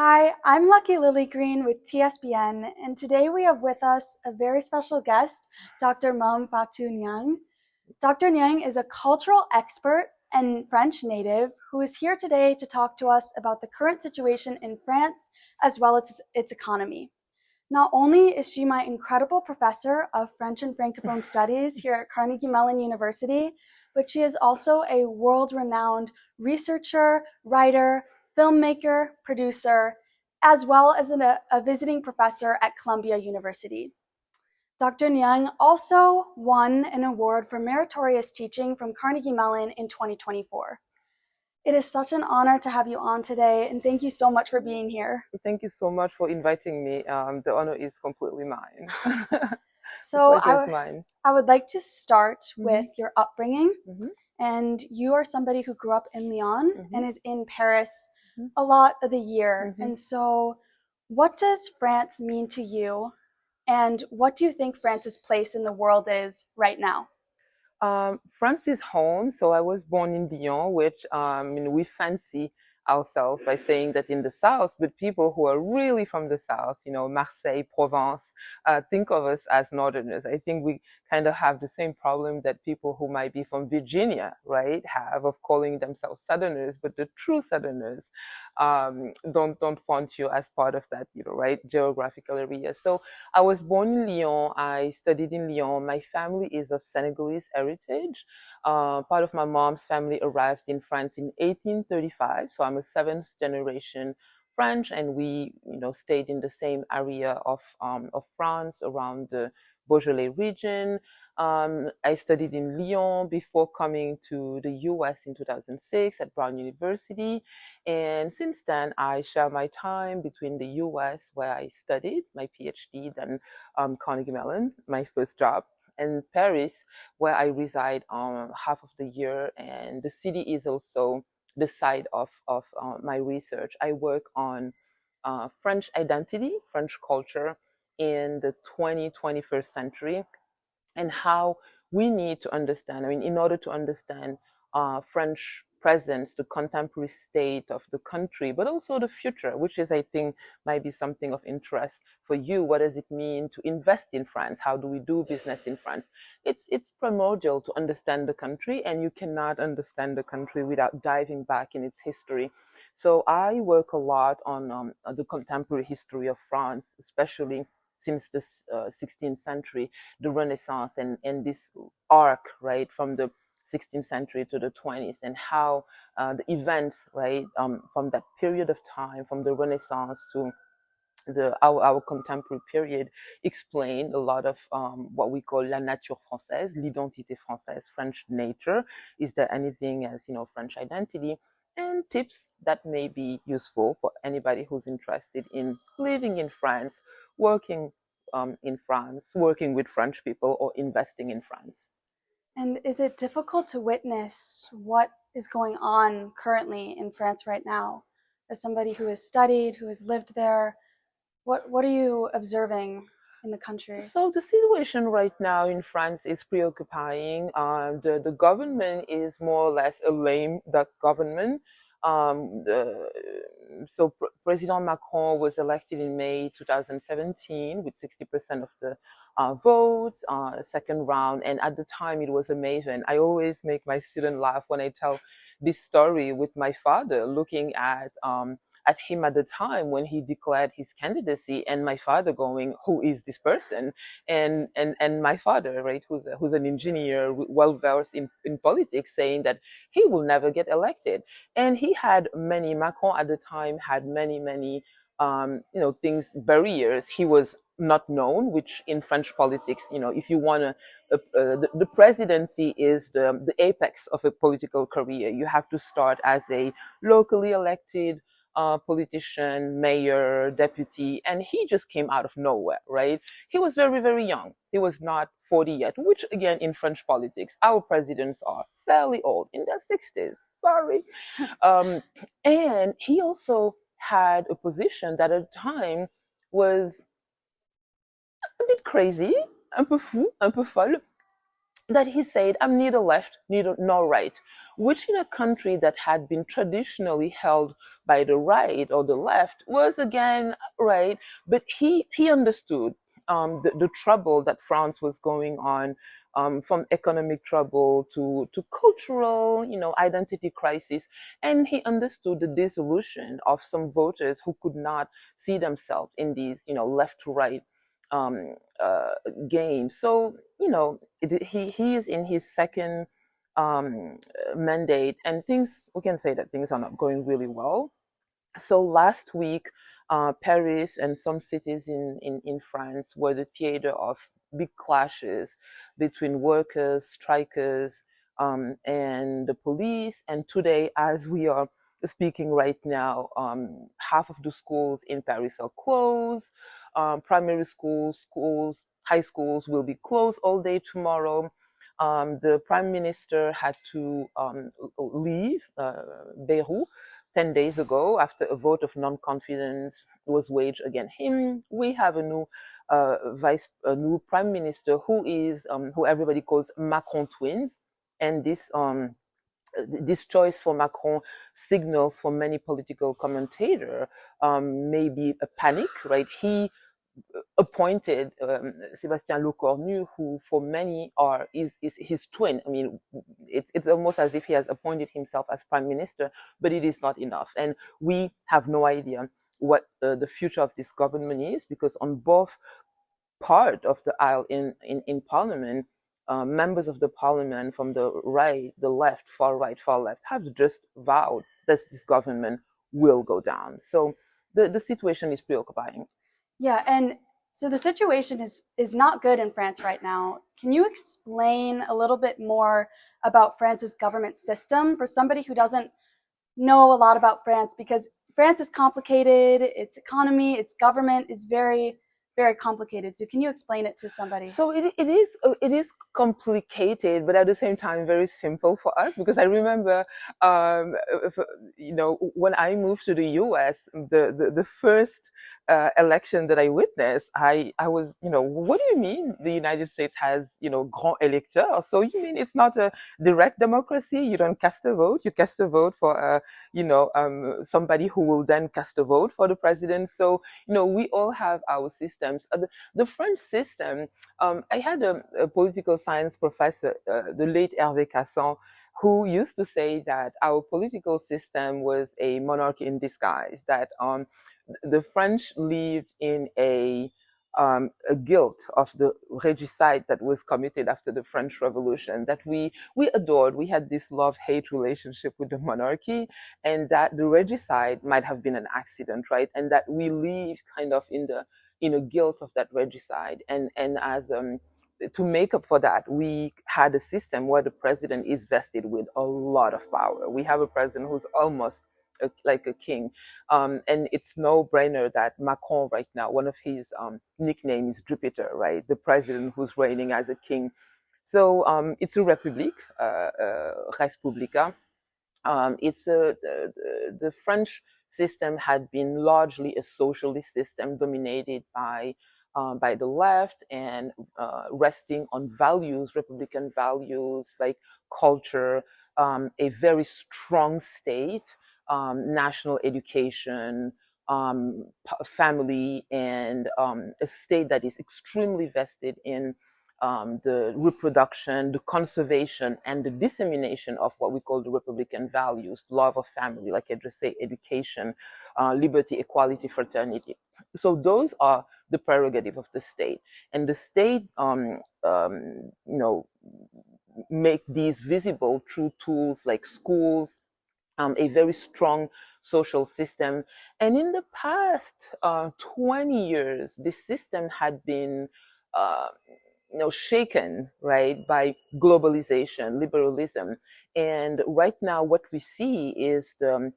Hi, I'm Lucky Lily Green with TSBN, and today we have with us a very special guest, Dr. Mame-Fatou Niang. Dr. Niang is a cultural expert and French native who is here today to talk to us about the current situation in France as well as its economy. Not only is she my incredible professor of French and Francophone studies here at Carnegie Mellon University, but she is also a world-renowned researcher, writer, filmmaker, producer, as well as a visiting professor at Columbia University. Dr. Niang also won an award for meritorious teaching from Carnegie Mellon in 2024. It is such an honor to have you on today, and thank you so much for being here. Thank you so much for inviting me. The honor is completely mine. The So pleasure is mine. I would like to start with Mhm, your upbringing. mhm, And you are somebody who grew up in Lyon mhm, and is in Paris mhm, a lot of the year. mhm. And so, what does France mean to you? And what do you think France's place in the world is right now? France is home. So I was born in Lyon, which we fancy ourselves by saying that in the south, but people who are really from the south, Marseille, Provence, think of us as northerners. I think we kind of have the same problem that people who might be from Virginia, right, have of calling themselves southerners, but the true southerners don't want you as part of that, right, geographical area. So I was born in Lyon. I studied in Lyon. My family is of Senegalese heritage. Part of my mom's family arrived in France in 1835, so I'm a seventh generation French, and we, stayed in the same area of France around the Beaujolais region. I studied in Lyon before coming to the US in 2006 at Brown University. And since then, I share my time between the US, where I studied my PhD, then Carnegie Mellon, my first job, and Paris, where I reside half of the year. And the city is also the site of my research. I work on French identity, French culture in the 21st century, and how we need to understand. I mean, in order to understand French presence, the contemporary state of the country, but also the future, which is, I think, might be something of interest for you. What does it mean to invest in France? How do we do business in France? It's primordial to understand the country, and you cannot understand the country without diving back in its history. So I work a lot on the contemporary history of France, especially since the 16th century, the Renaissance, and this arc, right, from the 16th century to the 20th, and how the events, right, from that period of time, from the Renaissance to our contemporary period, explain a lot of what we call la nature française, l'identité française, French nature. Is there anything as, French identity? And tips that may be useful for anybody who's interested in living in France, working in France, working with French people, or investing in France. And is it difficult to witness what is going on currently in France right now? As somebody who has studied, who has lived there, what are you observing in the country? So the situation right now in France is preoccupying. The government is more or less a lame duck government. President Macron was elected in May 2017 with 60% of the votes, second round. And at the time, it was amazing. I always make my student laugh when I tell this story with my father looking at him at the time when he declared his candidacy, and my father going, "Who is this person?" And my father, right, who's an engineer, well versed in politics, saying that he will never get elected. And he had many. Macron at the time had many things, barriers. He was not known, which in French politics, if you want to, the presidency is the apex of a political career. You have to start as a locally elected politician, mayor, deputy, and he just came out of nowhere, right? He was very, very young. He was not 40 yet, which again, in French politics, our presidents are fairly old, in their 60s. Sorry. Um, and he also had a position that at the time was a bit crazy, un peu fou, un peu folle. that he said, I'm neither left neither nor right, which in a country that had been traditionally held by the right or the left was again right. But he understood the trouble that France was going on, from economic trouble to cultural, identity crisis, and he understood the disillusion of some voters who could not see themselves in these, left to right um, uh, game. So he is in his second mandate, and things we can say that things are not going really well. So last week, Paris and some cities in France were the theater of big clashes between workers, strikers, and the police. And today, as we are speaking right now, half of the schools in Paris are closed. Primary schools, high schools will be closed all day tomorrow. The prime minister had to leave Beirut 10 days ago after a vote of non-confidence was waged against him. We have a new prime minister who everybody calls Macron twins. And this choice for Macron signals for many political commentators maybe a panic, right? He appointed Sébastien Lecornu, who for many is his twin. I mean, it's almost as if he has appointed himself as prime minister, but it is not enough, and we have no idea what the future of this government is, because on both part of the aisle in parliament, members of the parliament from the right, the left, far right, far left, have just vowed that this government will go down. So the situation is preoccupying. Yeah, and so the situation is not good in France right now. Can you explain a little bit more about France's government system for somebody who doesn't know a lot about France? Because France is complicated, its economy, its government is very, very complicated. So can you explain it to somebody? So it is complicated, but at the same time very simple for us, because I remember, if, when I moved to the U.S., the first election that I witnessed, I was, what do you mean the United States has, grand électeurs? So you mean it's not a direct democracy? You don't cast a vote. You cast a vote for somebody who will then cast a vote for the president. So we all have our systems. The French system, I had a political science professor, the late Hervé Casson, who used to say that our political system was a monarchy in disguise, that the French lived in a guilt of the regicide that was committed after the French Revolution, that we adored. We had this love-hate relationship with the monarchy, and that the regicide might have been an accident, right? And that we lived kind of in a guilt of that regicide. And as to make up for that, we had a system where the president is vested with a lot of power. We have a president who's almost like a king. And it's no brainer that Macron right now, one of his nicknames is Jupiter, right? The president who's reigning as a king. So it's a republic, Respublica. The French system had been largely a socialist system dominated by the left, and resting on values, republican values like culture, a very strong state, national education, family, and a state that is extremely vested in the reproduction, the conservation, and the dissemination of what we call the Republican values: love of family, like I just say, education, liberty, equality, fraternity. So those are the prerogative of the state, and the state, make these visible through tools like schools, a very strong social system. And in the past 20 years, this system had been uh, shaken, right, by globalization, liberalism. And right now, what we see is the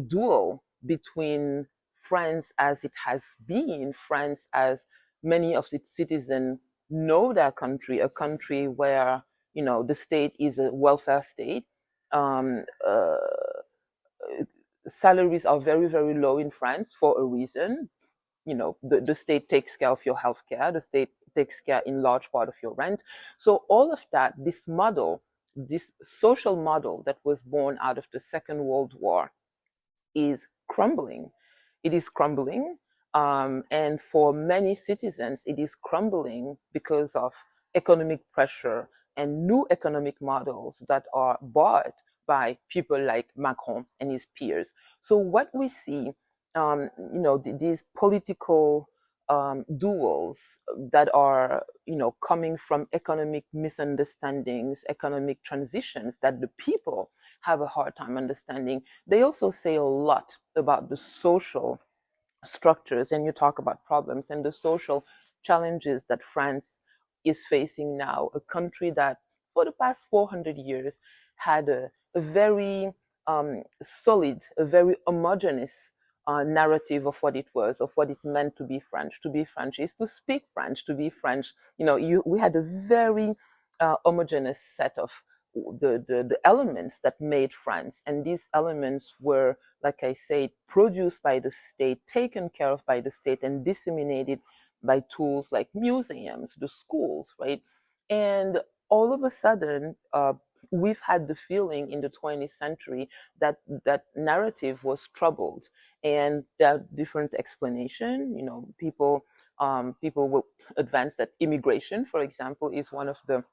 duel between France as it has been, France as many of its citizens know their country, a country where the state is a welfare state. um, uh, Salaries are very, very low in France for a reason. The state takes care of your healthcare. The state takes care in large part of your rent. So all of that, this model, this social model that was born out of the Second World War is crumbling. It is crumbling. And for many citizens, it is crumbling because of economic pressure and new economic models that are bought by people like Macron and his peers. So what we see, these political duels that are, coming from economic misunderstandings, economic transitions that the people have a hard time understanding. They also say a lot about the social structures, and you talk about problems and the social challenges that France is facing now, a country that for the past 400 years had a very solid, a very homogeneous narrative of what it was, of what it meant to be French. To be French is to speak French. To be French, we had a very homogeneous set of the elements that made France, and these elements were, like I said, produced by the state, taken care of by the state, and disseminated by tools like museums, the schools, right? And all of a sudden, we've had the feeling in the 20th century that that narrative was troubled, and there are different explanation. People will advance that immigration, for example, is one of the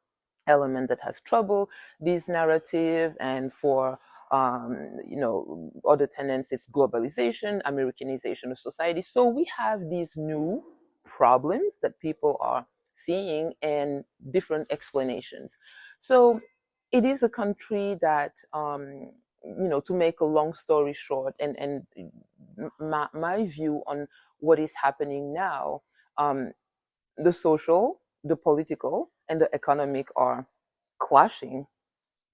element that has trouble this narrative, and for other tenants, it's globalization, Americanization of society. So we have these new problems that people are seeing and different explanations. So it is a country that, to make a long story short, and my view on what is happening now, the social, the political, and the economic are clashing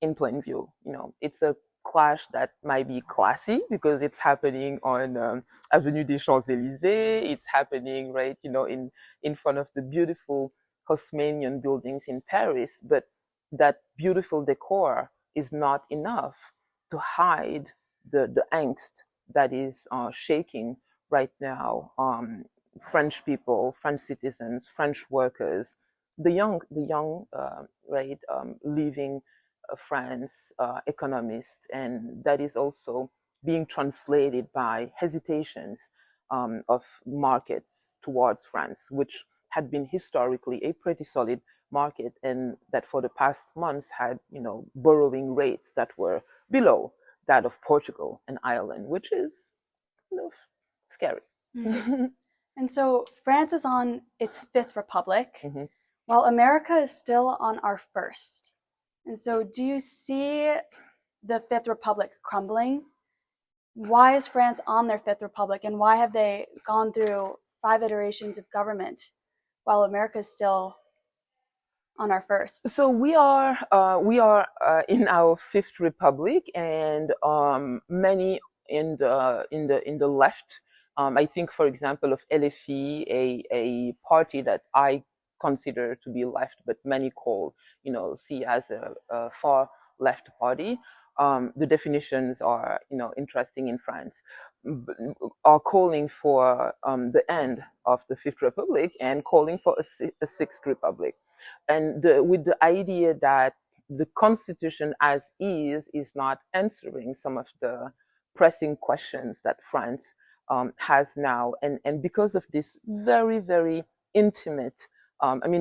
in plain view. It's a clash that might be classy because it's happening on Avenue des Champs-Élysées. It's happening right, in front of the beautiful Haussmannian buildings in Paris. But that beautiful decor is not enough to hide the angst that is shaking right now. French people, French citizens, French workers, the young, right, leaving France, economists, and that is also being translated by hesitations of markets towards France, which had been historically a pretty solid market, and that for the past months had, borrowing rates that were below that of Portugal and Ireland, which is, scary. Mm-hmm. And so France is on its fifth republic, Mm-hmm. while America is still on our first. And so, do you see the Fifth Republic crumbling? Why is France on their Fifth Republic, and why have they gone through 5 iterations of government while America is still on our first? So we are in our fifth republic, and many in the left. I think, for example, of LFI, a party that I consider to be left, but many call, see as a far left party. The definitions are, interesting in France, are calling for the end of the Fifth Republic and calling for a Sixth Republic, and with the idea that the constitution as is not answering some of the pressing questions that France has now, and because of this very, very intimate,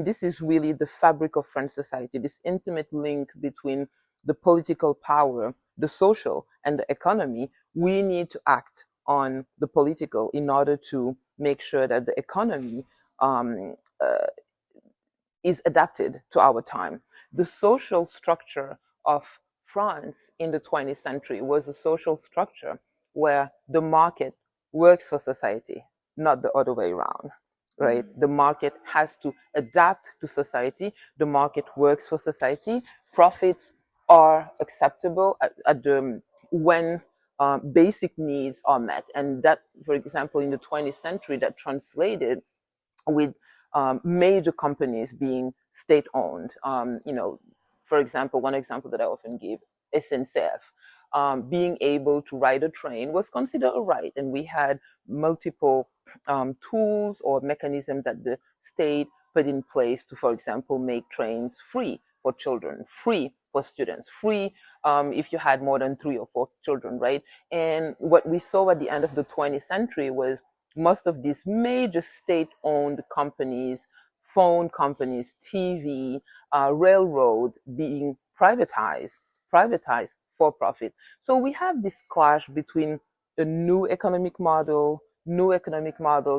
this is really the fabric of French society, this intimate link between the political power, the social, and the economy. We need to act on the political in order to make sure that the economy um, uh, is adapted to our time. The social structure of France in the 20th century was a social structure where the market works for society, not the other way around, right? Mm-hmm. The market has to adapt to society. The market works for society. Profits are acceptable at the when basic needs are met, and that, for example, in the 20th century, that translated with major companies being state owned. For example, one example that I often give, SNCF. Being able to ride a train was considered a right, and we had multiple tools or mechanisms that the state put in place to, for example, make trains free for children, free for students, free if you had more than 3 or 4 children, right? And what we saw at the end of the 20th century was most of these major state-owned companies, phone companies, TV, railroad being privatized for profit. So we have this clash between a new economic model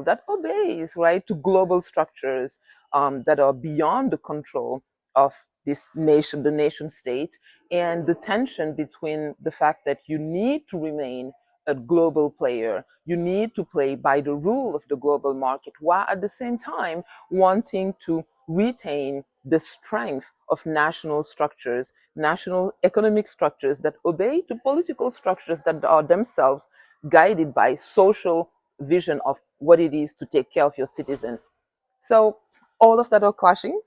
that obeys, right, to global structures that are beyond the control of this nation, the nation state, and the tension between the fact that you need to remain a global player, you need to play by the rule of the global market, while at the same time wanting to retain the strength of national structures, national economic structures that obey to political structures that are themselves guided by social vision of what it is to take care of your citizens. So all of that are clashing.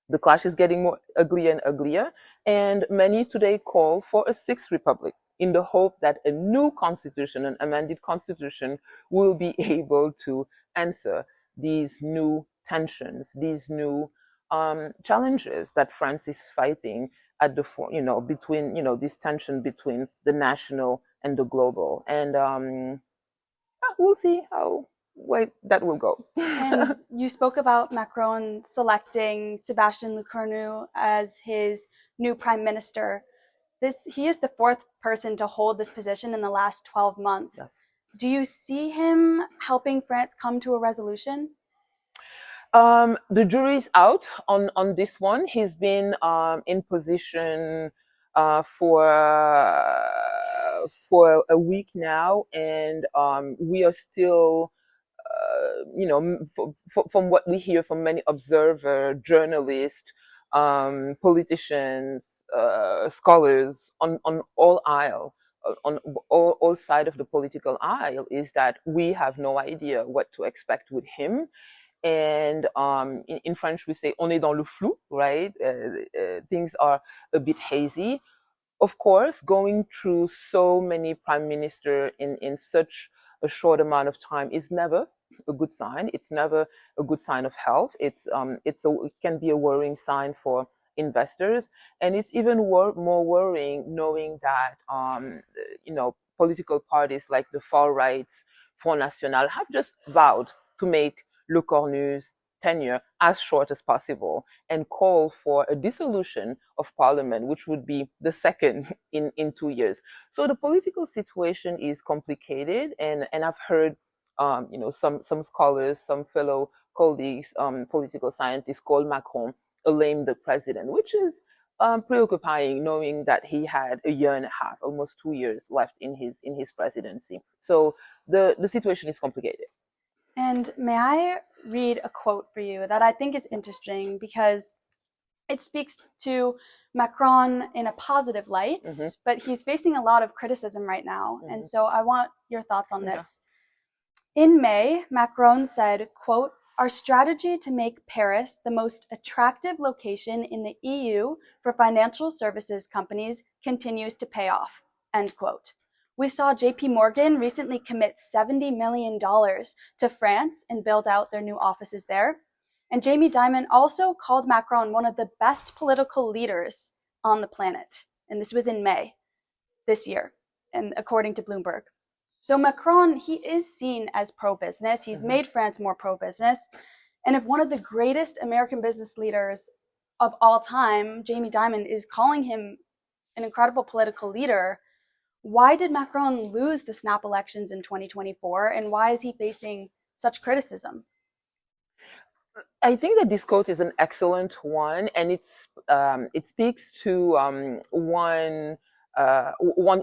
The clash is getting more uglier and uglier, and many today call for a sixth republic in the hope that a new constitution, an amended constitution, will be able to answer these new tensions, these new challenges that France is fighting at the between this tension between the national and the global, and we'll see how way that will go. And you spoke about Macron selecting Sébastien Lecornu as his new prime minister. He is the fourth person to hold this position in the last 12 months. Yes. Do you see him helping France come to a resolution? The jury's out on this one. He's been in position for a week now, and we are still, from what we hear from many observers, journalists, politicians, scholars on all aisle, on all side of the political aisle, is that we have no idea what to expect with him. And in French, we say on est dans le flou, right? Things are a bit hazy. Of course, going through so many prime minister in such a short amount of time is never a good sign. It's never a good sign of health. It can be a worrying sign for investors, and it's even more worrying knowing that political parties like the far right's Front National have just vowed to make Le Cornu's tenure as short as possible and call for a dissolution of parliament, which would be the second in 2 years. So the political situation is complicated, and I've heard some scholars, some fellow colleagues, political scientists call Macron a lame duck president, which is preoccupying, knowing that he had a year and a half, almost 2 years left in his presidency. So the situation is complicated. And may I read a quote for you that I think is interesting because it speaks to Macron in a positive light, but he's facing a lot of criticism right now. And so I want your thoughts on this. In May, Macron said, quote, "Our strategy to make Paris the most attractive location in the EU for financial services companies continues to pay off," end quote. We saw JP Morgan recently commit $70 million to France and build out their new offices there. And Jamie Dimon also called Macron one of the best political leaders on the planet. And this was in May this year, and according to Bloomberg. So Macron, he is seen as pro-business. He's made France more pro-business. And if one of the greatest American business leaders of all time, Jamie Dimon, is calling him an incredible political leader, why did Macron lose the snap elections in 2024? And why is he facing such criticism? I think that this quote is an excellent one, and it speaks to one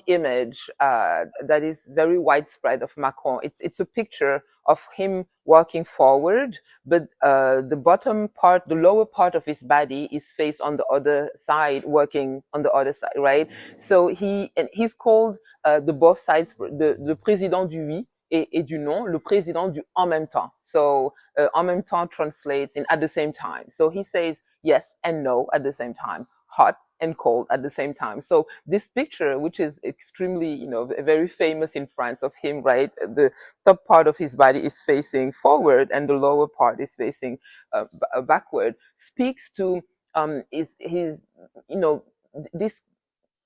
image that is very widespread of Macron. It's a picture of him walking forward, but the bottom part, the lower part of his body is faced on the other side, working on the other side, right? So he's called the both sides, the président du oui et du non, le président du en même temps. So en même temps translates in at the same time. So he says yes and no at the same time, hot and cold at the same time. So this picture, which is extremely, very famous in France of him, right? The top part of his body is facing forward and the lower part is facing backward, speaks to is his, you know, this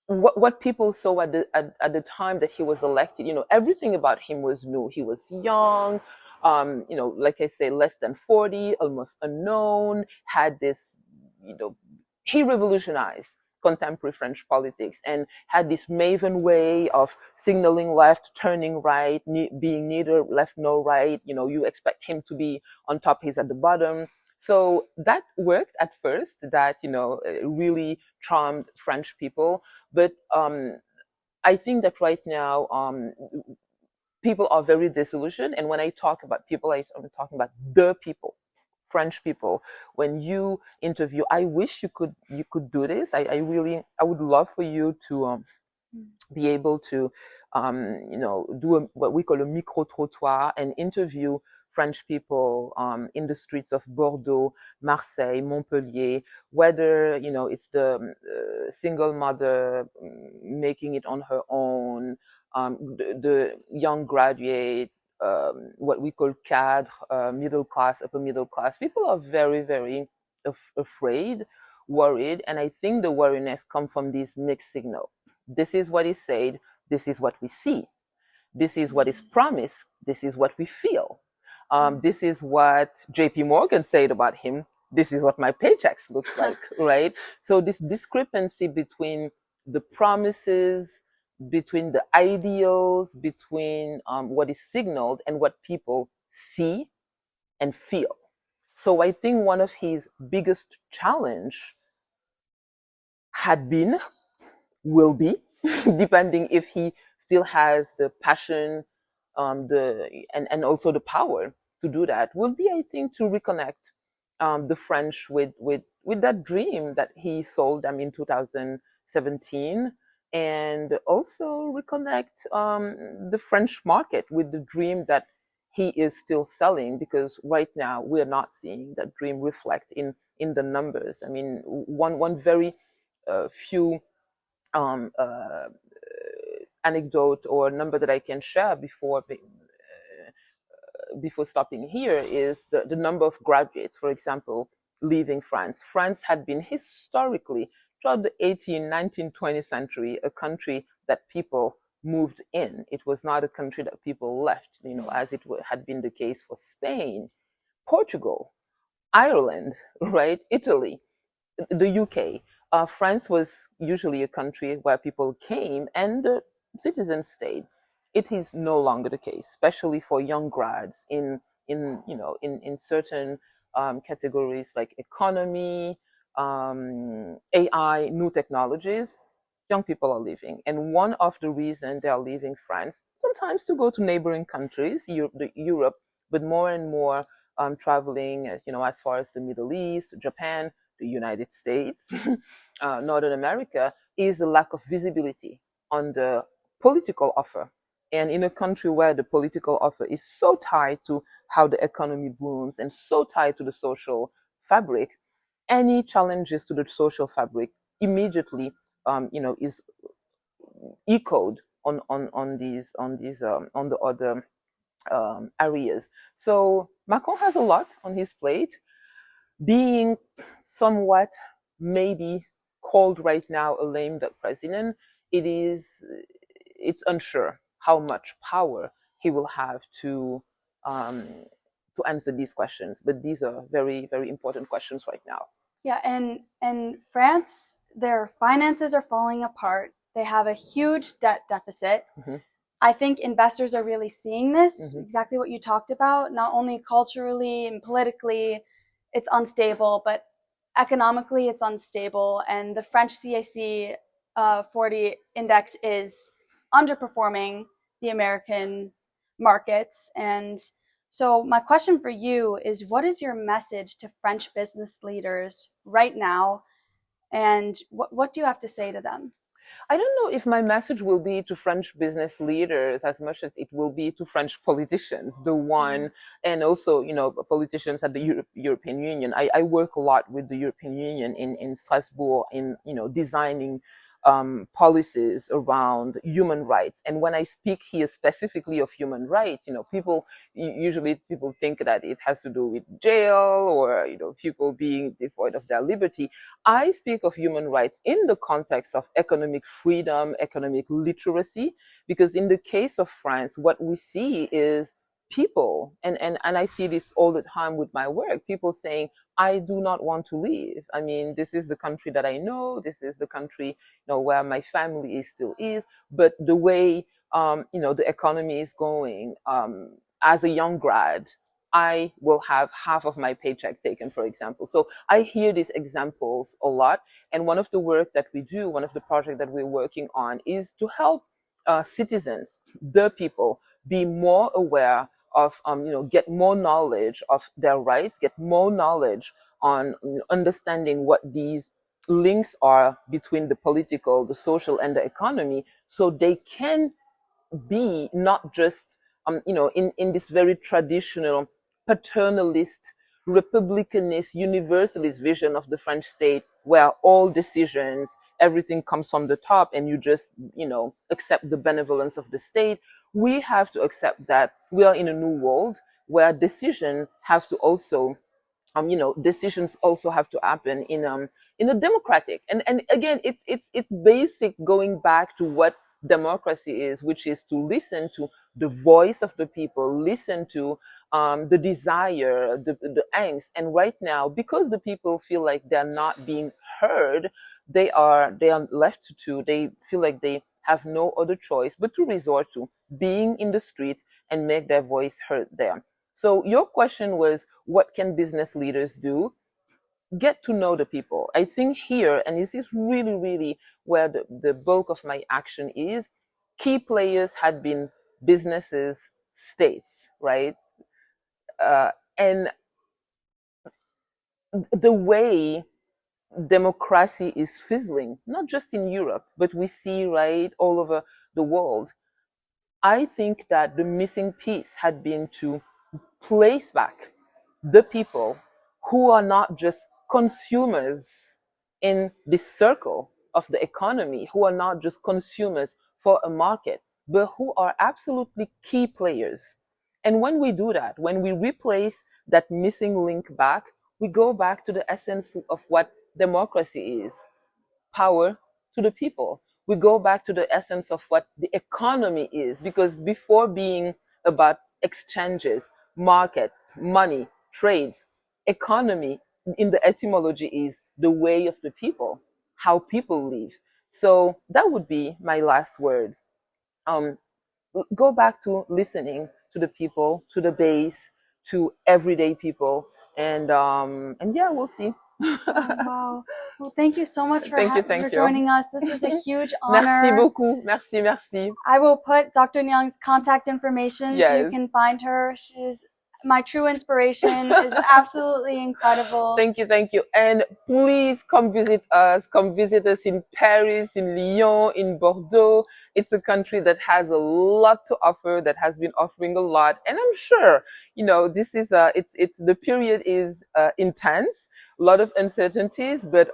what people saw at the time that he was elected. Everything about him was new. He was young, like I say, less than 40, almost unknown, had this, you know he revolutionized contemporary French politics and had this maven way of signaling left, turning right, being neither left nor right. You expect him to be on top, he's at the bottom. So that worked at first. That really charmed French people. But I think that right now, people are very disillusioned. And when I talk about people, I'm talking about the people, French people. When you interview, I wish you could do this. I would love for you to be able to, do what we call a micro trottoir and interview French people in the streets of Bordeaux, Marseille, Montpellier, whether it's the single mother making it on her own, the young graduate, what we call cadre, middle class, upper middle class. People are very, very afraid, worried, and I think the worriness comes from these mixed signals. This is what is said. This is what we see. This is what is promised. This is what we feel. This is what JP Morgan said about him. This is what my paychecks looks like, right? So this discrepancy between the promises, between the ideals, between what is signaled and what people see and feel. So I think one of his biggest challenge had been, will be, depending if he still has the passion, and also the power to do that, will be, I think, to reconnect the French with that dream that he sold them in 2017, and also reconnect the French market with the dream that he is still selling, because right now we are not seeing that dream reflect in the numbers. I mean, one very few anecdote or number that I can share before stopping here is the number of graduates, for example, leaving France. France had been historically, throughout the 18th, 19th, 20th century, a country that people moved in. It was not a country that people left, as it had been the case for Spain, Portugal, Ireland, right? Italy, the UK. France was usually a country where people came and the citizens stayed. It is no longer the case, especially for young grads in certain categories like economy, AI, new technologies. Young people are leaving, and one of the reasons they are leaving France, sometimes to go to neighboring countries, Europe, but more and more traveling, as far as the Middle East, Japan, the United States, Northern America, is the lack of visibility on the political offer. And in a country where the political offer is so tied to how the economy blooms and so tied to the social fabric, any challenges to the social fabric immediately, is echoed on the other areas. So Macron has a lot on his plate, being somewhat maybe called right now a lame duck president. It's unsure how much power he will have um, to answer these questions. But these are very, very important questions right now. Yeah, and France, their finances are falling apart. They have a huge debt deficit. Mm-hmm. I think investors are really seeing this, Mm-hmm. exactly what you talked about. Not only culturally and politically, it's unstable, but economically, it's unstable. And the French CAC 40 index is underperforming the American markets. And so, my question for you is, what is your message to French business leaders right now? And what do you have to say to them? I don't know if my message will be to French business leaders as much as it will be to French politicians, the Mhm. one, and also, politicians at the European Union. I work a lot with the European Union in Strasbourg in, designing policies around human rights. And when I speak here specifically of human rights, usually people think that it has to do with jail or, people being devoid of their liberty. I speak of human rights in the context of economic freedom, economic literacy, because in the case of France, what we see is people, and I see this all the time with my work, people saying, I do not want to leave. I mean, this is the country that I know, this is the country, where my family is still is, but the way, the economy is going, as a young grad, I will have half of my paycheck taken, for example. So I hear these examples a lot. And one of the work that we do, one of the projects that we're working on is to help citizens, the people, be more aware of, get more knowledge of their rights, get more knowledge on understanding what these links are between the political, the social, and the economy, so they can be not just in this very traditional paternalist republicanist universalist vision of the French state, where all decisions, everything comes from the top and you just accept the benevolence of the state. We have to accept that we are in a new world where decision have to also decisions also have to happen in a democratic, and again, it's basic, going back to what democracy is, which is to listen to the voice of the people, listen to the desire, the angst. And right now, because the people feel like they're not being heard, they are left to, they feel like they have no other choice but to resort to being in the streets and make their voice heard there. So your question was, what can business leaders do? Get to know the people. I think here, and this is really, really where the bulk of my action is, key players had been businesses, states, right? And the way democracy is fizzling, not just in Europe, but we see, right, all over the world. I think that the missing piece had been to place back the people who are not just consumers in this circle of the economy, who are not just consumers for a market, but who are absolutely key players. And when we do that, when we replace that missing link back, we go back to the essence of what democracy is: power to the people. We go back to the essence of what the economy is, because before being about exchanges, market, money, trades, economy in the etymology is the way of the people, how people live. So that would be my last words. Um, Go back to listening to the people, to the base, to everyday people, and yeah, we'll see. Oh, wow. Well, thank you so much for Thank you, for thank you. joining us. This was a huge Merci honor. beaucoup. Merci, merci. I will put Dr. Nyang's contact information so you Yes. can find her. She's my true inspiration, is absolutely incredible. Thank you, thank you. And please come visit us. Come visit us in Paris, in Lyon, in Bordeaux. It's a country that has a lot to offer, that has been offering a lot. And I'm sure, this is it's the period is intense, a lot of uncertainties, but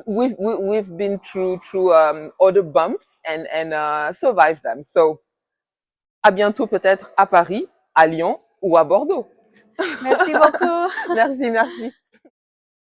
we've been through other bumps and survived them. So à bientôt, peut-être à Paris, à Lyon ou à Bordeaux. Merci beaucoup. Merci, merci.